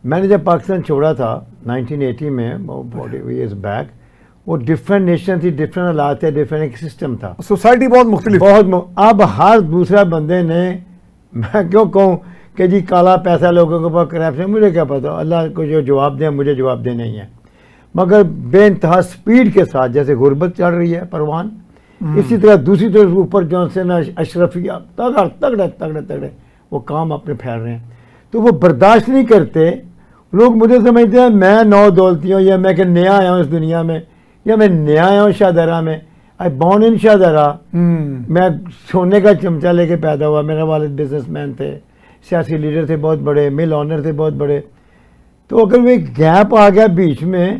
میں نے جب پاکستان چھوڑا تھا 1980 میں 40 ایئرس بیک, وہ ڈفرینٹ نیشن تھی, ڈفرینٹ حالات تھے, ڈفرینٹ ایک سسٹم تھا, سوسائٹی بہت مختلف. اب ہر دوسرا بندے نے, میں کیوں کہوں کہ جی کالا پیسہ لوگوں کے پاس کرپشن, مجھے کیا پتا, اللہ کو جو جواب دیں مجھے جواب دینا ہی ہے. مگر بے انتہا سپیڈ کے ساتھ جیسے غربت چڑھ رہی ہے پروان, اسی طرح دوسری طرف اوپر جو سے نا اشرفیہ تگڑے وہ کام اپنے پھیل رہے ہیں. تو وہ برداشت نہیں کرتے لوگ. مجھے سمجھتے ہیں میں نو دولتی ہوں, یا میں کہ نیا آیا ہوں اس دنیا میں, یا میں نیا آیا ہوں شاہدرہ میں. آئی بورن ان شاہدرہ, میں سونے کا چمچہ لے کے پیدا ہوا. میرا والد بزنس مین تھے, سیاسی لیڈر تھے بہت بڑے, مل آنر تھے بہت بڑے. تو اگر وہ ایک گیپ آ گیا بیچ میں,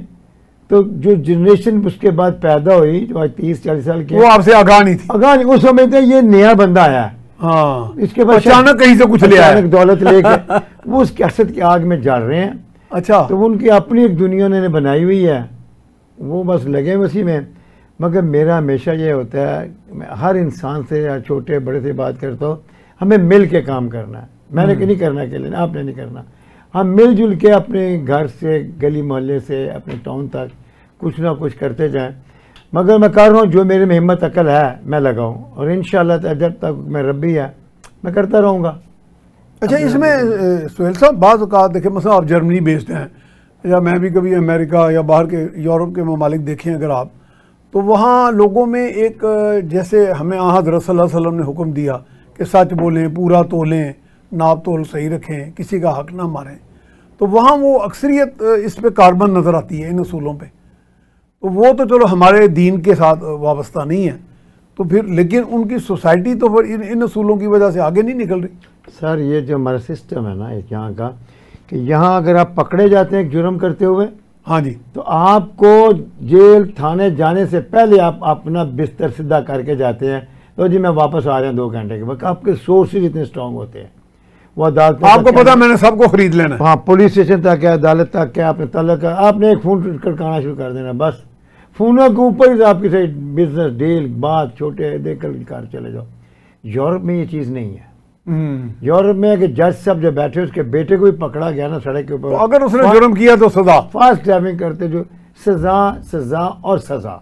تو جو جنریشن اس کے بعد پیدا ہوئی جو آج 30-40 سال کی, وہ آپ سے آگاہ نہیں تھی. آگاہ نہیں, وہ سمجھتے ہیں یہ نیا بندہ آیا ہے, ہاں اس کے بعد اچانک کہیں سے کچھ لے آیا, اچانک دولت لے کے وہ اس کیسٹ کی آگ میں جل رہے ہیں. اچھا تو وہ ان کی اپنی ایک دنیا انہوں نے بنائی ہوئی ہے, وہ بس لگے اسی میں. مگر میرا ہمیشہ یہ ہوتا ہے, میں ہر انسان سے یا چھوٹے بڑے سے بات کرتا ہوں, ہمیں مل کے کام کرنا ہے. میں نے نہیں کرنا اکیلے, آپ نے نہیں کرنا. ہم مل جل کے اپنے گھر سے, گلی محلے سے, اپنے ٹاؤن تک کچھ نہ کچھ کرتے جائیں. مگر میں کر رہا ہوں جو میرے میں ہمت عقل ہے میں لگاؤں, اور انشاءاللہ جب تک میں ربی ہے میں کرتا رہوں گا. اچھا اس میں سہیل صاحب بعض اوقات دیکھیں, مثلا آپ جرمنی بیسڈ ہیں, یا میں بھی کبھی امریکہ یا باہر کے یورپ کے ممالک دیکھیں اگر آپ, تو وہاں لوگوں میں ایک جیسے ہمیں حضرت صلی اللہ علیہ وسلم نے حکم دیا کہ سچ بولیں, پورا تولیں, ناپ تول صحیح رکھیں, کسی کا حق نہ ماریں. تو وہاں وہ اکثریت اس پہ کاربن نظر آتی ہے ان اصولوں پہ. تو وہ تو چلو ہمارے دین کے ساتھ وابستہ نہیں ہے, تو پھر لیکن ان کی سوسائٹی تو پھر ان اصولوں کی وجہ سے آگے نہیں نکل رہی. سر یہ جو ہمارا سسٹم ہے نا ایک یہاں کا, کہ یہاں اگر آپ پکڑے جاتے ہیں ایک جرم کرتے ہوئے, ہاں جی, تو آپ کو جیل تھانے جانے سے پہلے آپ اپنا بستر سیدھا کر کے جاتے ہیں, تو جی میں واپس آ رہا ہوں 2 گھنٹے کے بعد. آپ کے سورسز اتنے اسٹرانگ ہوتے ہیں, وہ عدالت آپ کو پتا میں نے سب کو خرید لینا ہے. ہاں, پولیس اسٹیشن تک ہے, عدالت تک ہے, آپ نے تعلق, آپ نے ایک فون کھڑکانا شروع کر دینا, بس فونوں کے اوپر ہی آپ کسی بزنس ڈیل بات چھوٹے دیکھ کر چلے جاؤ. یورپ میں یہ چیز نہیں ہے. یورپ میں کہ جج صاحب جو بیٹھے اس کے بیٹے کو بھی پکڑا گیا نا سڑک کے اوپر, اگر اس نے جرم کیا تو سزا, فاسٹ ڈرائیونگ کرتے جو سزا اور سزا,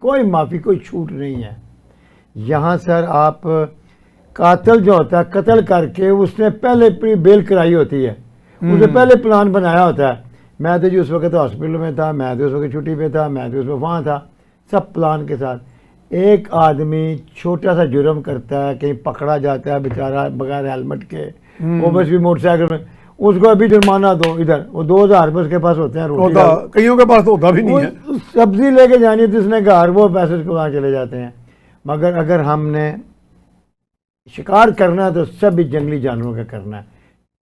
کوئی معافی, کوئی چھوٹ نہیں ہے. یہاں سر آپ قاتل جو ہوتا ہے قتل کر کے اس نے پہلے اپنی بیل کرائی ہوتی ہے, اس نے پہلے پلان بنایا ہوتا ہے. میں تو جی اس وقت ہاسپٹل میں تھا, میں تو اس وقت چھٹی پہ تھا, میں تو اس وقت وہاں تھا, سب پلان کے ساتھ. ایک آدمی چھوٹا سا جرم کرتا ہے, کہیں پکڑا جاتا ہے بیچارہ بغیر ہیلمٹ کے, وہ بس بھی موٹر سائیکل میں, اس کو ابھی جرمانہ دو ادھر, وہ 2000 روپے اس کے پاس ہوتے ہیں, کئیوں کے پاس تو ہوتا بھی نہیں ہے, سبزی لے کے جانی جس نے گھر, وہ پیسے اس کو وہاں چلے جاتے ہیں. مگر اگر ہم نے شکار کرنا ہے تو سب جنگلی جانوروں کا کرنا ہے,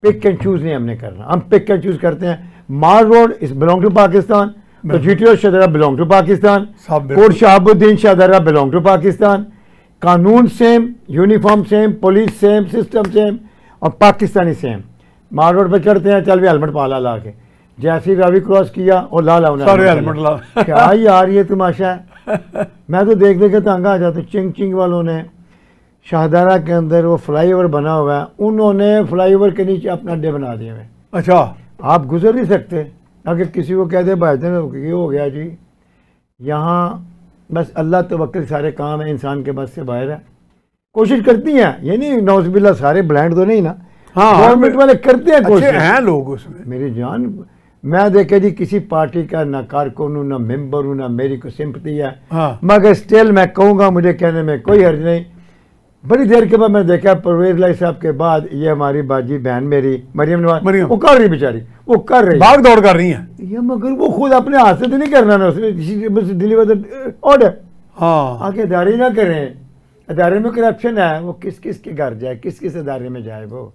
پک اینڈ چوز نہیں ہم نے کرنا. ہم پک اینڈ چوز کرتے ہیں, Mall Road is belong to Pakistan, GTO Shahdara belong to Pakistan, Kot Shahab Uddin Shahdara belong to Pakistan, قانون same, uniform same, police same, system same, اور پاکستانی سیم. مال روڈ پہ چڑھتے ہیں, چل بھی ہیلمٹ پالا لا کے, جیسے راوی کراس کیا اور لا ہیلمٹ لا, کیا یار یہ تماشا ہے. میں تو دیکھ کے تنگ آ جاتا ہوں. چنگ والوں نے شاہدرہ کے اندر وہ فلائی اوور بنا ہوا ہے, انہوں نے فلائی اوور کے نیچے اپنا اڈے بنا دیے ہوئے. اچھا, آپ گزر نہیں سکتے. اگر کسی کو کہہ دے بھائی یہ ہو گیا جی, یہاں بس اللہ توکل سارے کام ہیں, انسان کے بس سے باہر ہے. کوشش کرتی ہیں, یہ نہیں نوز باللہ سارے بلائنڈ تو نہیں نا, گورنمنٹ والے کرتے ہیں کوشش, ہیں لوگ اس میں. میری جان, میں دیکھے جی کسی پارٹی کا نہ کارکن ہوں, نہ ممبر ہوں, نہ میری کو سمپتی ہے, مگر اسٹل میں کہوں گا, مجھے کہنے میں کوئی حرج نہیں. بڑی دیر کے بعد میں نے دیکھا پرویز لائی صاحب کے بعد یہ ہماری باجی بہن میری مریم نواز, وہ کر رہی بیچاری, وہ کر رہی بھاگ دوڑ کر رہی ہیں, یہ مگر وہ خود اپنے ہاتھ سے تو نہیں کرنا نا, اس نے ڈیلیور آرڈر. آگے ادارے نہ کریں, ادارے میں کرپشن ہے, وہ کس کس کے گھر جائے, کس کس ادارے میں جائے. وہ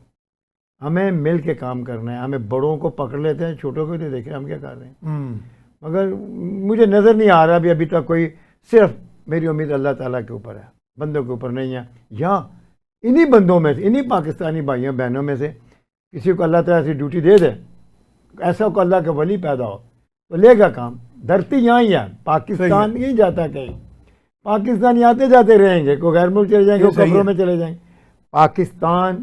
ہمیں مل کے کام کرنا ہے. ہمیں بڑوں کو پکڑ لیتے ہیں, چھوٹوں کو نہیں دیکھیں ہم کیا کر رہے ہیں. مگر مجھے نظر نہیں آ رہا ابھی تک کوئی, صرف میری امید اللہ تعالیٰ کے اوپر ہے, بندوں کے اوپر نہیں ہے. یا انہی بندوں میں سے, انہی پاکستانی بھائیوں بہنوں میں سے کسی کو اللہ تعالیٰ سے ڈیوٹی دے دے, ایسا کو اللہ کا ولی پیدا ہو تو لے گا کام. دھرتی یہاں ہی ہے, پاکستان نہیں جاتا کہیں. پاکستانی آتے جاتے رہیں گے, کوئی غیر ملک چلے جائیں گے, کوئی قبروں میں چلے جائیں گے. پاکستان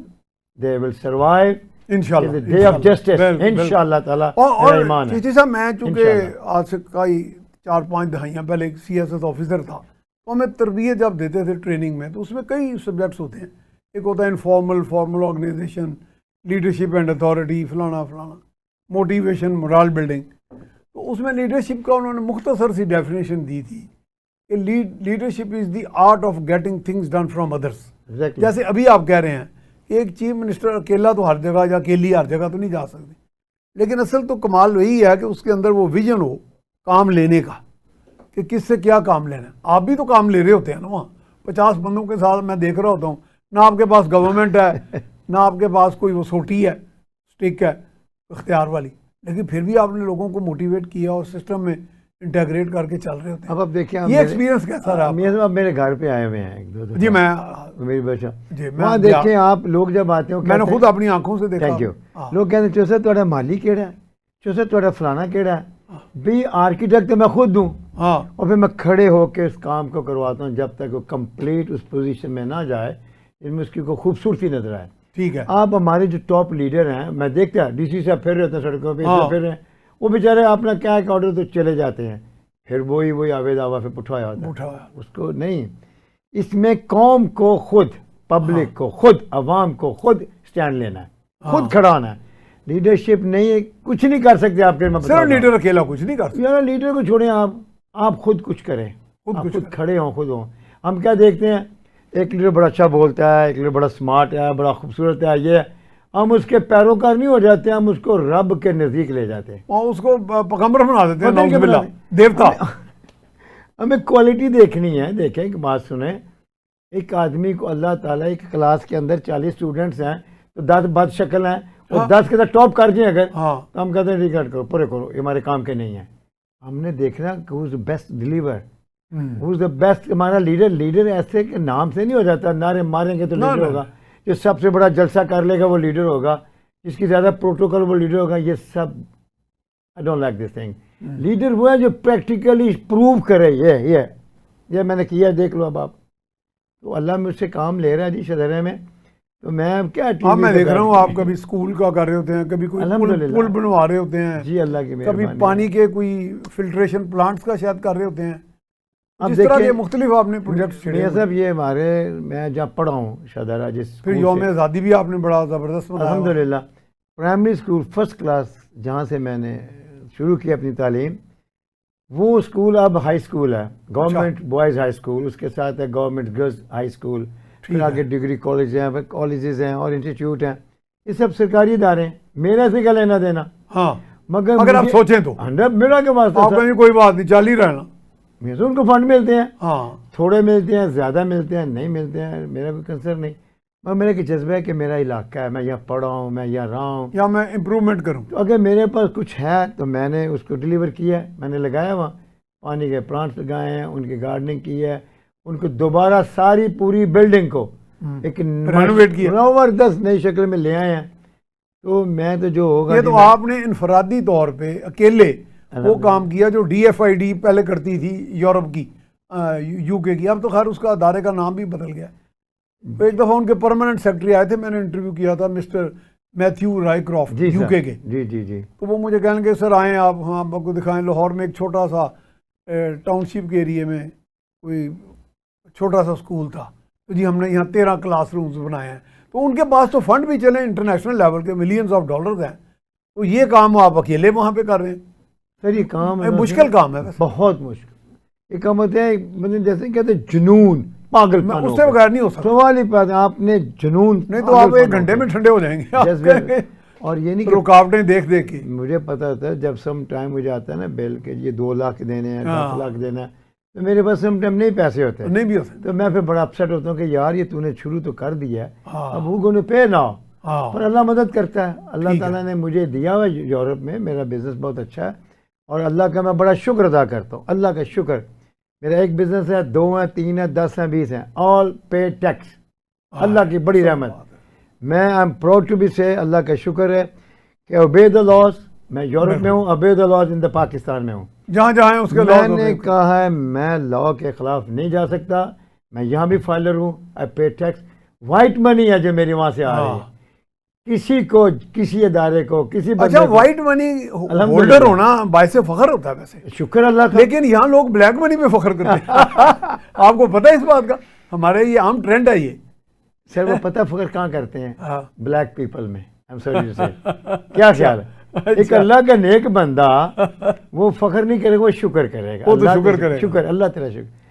دے ول سروائیو, انشاءاللہ ڈے آف جسٹس انشاءاللہ تعالیٰ میرا ایمان ہے. چیچی صاحب میں چونکہ انشاءاللہ. آج سے کئی 4-5 دہائیاں پہلے ایک CSS آفیسر تھا تو ہمیں تربیت جب دیتے تھے ٹریننگ میں تو اس میں کئی سبجیکٹس ہوتے ہیں. ایک ہوتا ہے informal formal organization, leadership and authority, فلانا فلانا, موٹیویشن, مورال بلڈنگ. تو اس میں لیڈرشپ کا انہوں نے مختصر سی ڈیفینیشن دی تھی کہ leadership is the art of getting things done from others. Exactly. جیسے ابھی آپ کہہ رہے ہیں ایک چیف منسٹر اکیلا تو ہر جگہ یا اکیلی ہر جگہ تو نہیں جا سکتے, لیکن اصل تو کمال وہی ہے کہ اس کے اندر وہ ویژن ہو کام لینے کا کہ کس سے کیا کام لینا ہے. آپ بھی تو کام لے رہے ہوتے ہیں نا وہاں 50 بندوں کے ساتھ میں دیکھ رہا ہوتا ہوں, نہ آپ کے پاس گورنمنٹ ہے نہ آپ کے پاس کوئی وہ سوٹی ہے سٹک ہے اختیار والی, لیکن پھر بھی آپ نے لوگوں کو موٹیویٹ کیا اور سسٹم میں انٹیگریٹ کر کے چل رہے ہوتے ہیں. اب آپ دیکھیں یہ ایکسپیرینس کیسا رہا؟ میاں صاحب میرے گھر پہ آئے ہوئے ہیں ایک دو جی میں میری بچہ جی میں وہاں دیکھیں آپ لوگ جب آتے ہیں میں نے خود اپنی آنکھوں سے دیکھا. Thank you. لوگ کہتے ہیں چوسا تھوڑا مالی کیڑا ہے, چوسا تھوڑا فلانا کیڑا ہے. بھی آرکیٹیکٹ تو میں خود دوں ہاں اور پھر میں کھڑے ہو کے اس کام کو کرواتا ہوں جب تک وہ کمپلیٹ اس پوزیشن میں نہ جائے جس میں اس کی کوئی خوبصورتی نظر آئے. ٹھیک ہے. آپ ہمارے جو ٹاپ لیڈر ہیں میں دیکھتا ہوں DC صاحب پھر رہے ہوتے ہیں سڑکوں پہ پھر رہے ہیں, وہ بیچارے اپنا کیا ایک آرڈر تو چلے جاتے ہیں, پھر وہی آوے دعویٰ پھر اٹھایا ہوتا ہے اس کو نہیں. اس میں قوم کو خود, پبلک کو خود, عوام کو خود سٹینڈ لینا ہے, خود کھڑا ہونا ہے. لیڈرشپ نہیں ہے, کچھ نہیں کر سکتے آپ کے. صرف لیڈر اکیلا کچھ نہیں کر سکتا. یار لیڈر کو چھوڑیں, آپ خود کچھ کریں, خود کھڑے ہوں, خود ہوں. ہم کیا دیکھتے ہیں ایک لیڈر بڑا اچھا بولتا ہے, ایک لیڈر بڑا سمارٹ ہے, بڑا خوبصورت ہے, یہ ہم اس کے پیروکار نہیں ہو جاتے, ہم اس کو رب کے نزدیک لے جاتے ہیں, اور اس کو پیغمبر بنا دیتے ہیں, نعوذ باللہ, دیوتا. ہمیں کوالٹی دیکھنی ہے. دیکھیں ایک بات سنیں, ایک آدمی کو اللہ تعالیٰ ایک کلاس کے اندر 40 اسٹوڈنٹس ہیں تو 10 بد شکل ہیں, اور 10 کے ساتھ ٹاپ کر دیں اگر تو ہم کہتے ہیں ریکارڈ کرو, پورے کرو, یہ ہمارے کام کے نہیں ہیں. ہم نے دیکھنا کہ who is the best deliver, who is the best. ہمارا لیڈر ایسے کہ نام سے نہیں ہو جاتا, نعرے ماریں گے تو لیڈر ہوگا, جو سب سے بڑا جلسہ کر لے گا وہ لیڈر ہوگا, جس کی زیادہ پروٹوکول وہ لیڈر ہوگا. یہ سب I don't like this thing. Leader وہ ہے جو پریکٹیکلی پروو کرے یہ میں نے کیا, دیکھ لو اب آپ. تو اللہ مجھ سے کام لے رہا ہے جی شدرے میں, تو میں اب کیا میں دیکھ رہا ہوں آپ کبھی اسکول کا کر رہے ہوتے ہیں, کبھی کوئی پل بنوا رہے ہوتے ہیں جی, اللہ کی کبھی پانی کے کوئی فلٹریشن پلانٹس کا شاید کر رہے ہوتے ہیں. اب طرح کے مختلف آپ نے پروجیکٹس چھیڑے ہیں. صاحب یہ ہمارے میں جہاں پڑھا ہوں شادرہ, جس پھر یوم آزادی بھی آپ نے بڑا زبردست بنایا. الحمدللہ پرائمری اسکول فرسٹ کلاس جہاں سے میں نے شروع کی اپنی تعلیم, وہ اسکول اب ہائی اسکول ہے, گورنمنٹ بوائز ہائی اسکول, اس کے ساتھ ہے گورنمنٹ گرلز ہائی اسکول, پھر آگے ڈگری کالج ہیں, کالجز ہیں اور انسٹیٹیوٹ ہیں. یہ سب سرکاری ادارے ہیں, میرے سے کیا لینا دینا. ہاں مگر اگر آپ سوچیں تو میرا کے پاس آپ کہیں کوئی بات نہیں, چل ہی رہنا. ان کو فنڈ ملتے ہیں, ہاں تھوڑے ملتے ہیں, زیادہ ملتے ہیں, نہیں ملتے ہیں, میرا کوئی کنسرن نہیں. مگر میرا ایک جذبہ ہے کہ میرا علاقہ ہے, میں یہاں پڑھا ہوں, میں یہاں رہا ہوں, یا میں امپرومنٹ کروں. تو اگر میرے پاس کچھ ہے تو میں نے اس کو ڈیلیور کیا ہے. میں نے لگایا وہاں پانی کے پلانٹس لگائے ہیں, ان کی گارڈننگ کی ہے, ان کو دوبارہ ساری پوری بلڈنگ کو ایک رینوویٹ کیا, زبردست نئی شکل میں لے آئے ہیں. تو میں تو جو ہوگا, یہ تو آپ نے انفرادی طور پہ اکیلے وہ کام کیا جو DFID پہلے کرتی تھی یورپ کی, UK کی. اب تو خیر اس کا ادارے کا نام بھی بدل گیا. ایک دفعہ ان کے پرماننٹ سیکرٹری آئے تھے, میں نے انٹرویو کیا تھا, مسٹر میتھیو رائے کرافٹ, UK کے. جی تو وہ مجھے کہنے کہ سر آئیں آپ, ہاں آپ کو دکھائیں. لاہور میں ایک چھوٹا سا ٹاؤن شپ کے ایریے میں کوئی چھوٹا سا اسکول تھا, تو جی ہم نے یہاں 13 کلاس رومز بنائے ہیں. تو ان کے پاس تو فنڈ بھی چلے انٹرنیشنل لیول کے, ملینز آف ڈالرز ہیں. تو یہ کام آپ اکیلے وہاں پہ کر رہے ہیں. سر یہ کام مشکل کام ہے, بہت مشکل. یہ کام ہوتا ہے مطلب جیسے کہتے ہیں جنون, پاگل, اس سے بغیر نہیں ہو سکتا. سوال ہی پاس آپ نے جنون, نہیں تو آپ 1 گھنٹے میں ٹھنڈے ہو جائیں گے. اور یہ نہیں رکاوٹیں دیکھ کے مجھے پتا ہوتا ہے جب سم ٹائم مجھے آتا ہے نا بل کہ یہ 2 لاکھ دینے ہیں, 10 لاکھ دینا ہے, تو میرے پاس سم ٹائم نہیں پیسے ہوتے, نہیں بھی ہوتے. تو میں پھر بڑا اپسیٹ ہوتا ہوں کہ یار یہ تو نے شروع تو کر دیا ہے, اب وہ گونے پے نہ ہو. پر اللہ مدد کرتا ہے. اللہ تعالیٰ نے مجھے دیا ہوا یورپ میں, میرا بزنس بہت اچھا ہے, اور اللہ کا میں بڑا شکر ادا کرتا ہوں. اللہ کا شکر, میرا ایک بزنس ہے, 2 ہیں, 3 ہیں, 10 ہیں, 20 ہیں, آل پے ٹیکس. اللہ کی بڑی رحمت. میں I am proud to be سے, اللہ کا شکر ہے کہ اوبے دا لاز. میں یورپ میں ہوں, obey the laws in the Pakistan میں ہوں, جہاں جہاں اس کے. میں نے کہا ہے میں لا کے خلاف نہیں جا سکتا, میں یہاں بھی فائلر ہوں, آئی پے ٹیکس. وائٹ منی ہے جو میری وہاں سے آ رہی ہے, کسی کو، کسی ادارے کو، کسی بندے اچھا کو، وائٹ منی الحمدللہ۔ ہولڈر ہونا باعث فخر ہوتا ہے ویسے، شکر اللہ کا۔ لیکن یہاں لوگ بلیک منی پہ فخر کرتے ہیں آپ کو پتہ ہے اس بات کا؟ ہمارے یہ عام ٹرینڈ ہے یہ۔ سر وہ پتہ فخر کہاں کرتے ہیں؟ ہاں۔ بلیک پیپل میں۔ سوری سے کیا خیال ہے؟ ایک اچھا۔ اللہ کا نیک بندہ وہ فخر نہیں کرے گا، وہ شکر کرے گا، وہ تو اللہ شکر کا کرے گا۔ شکر، اللہ تیرا شکر۔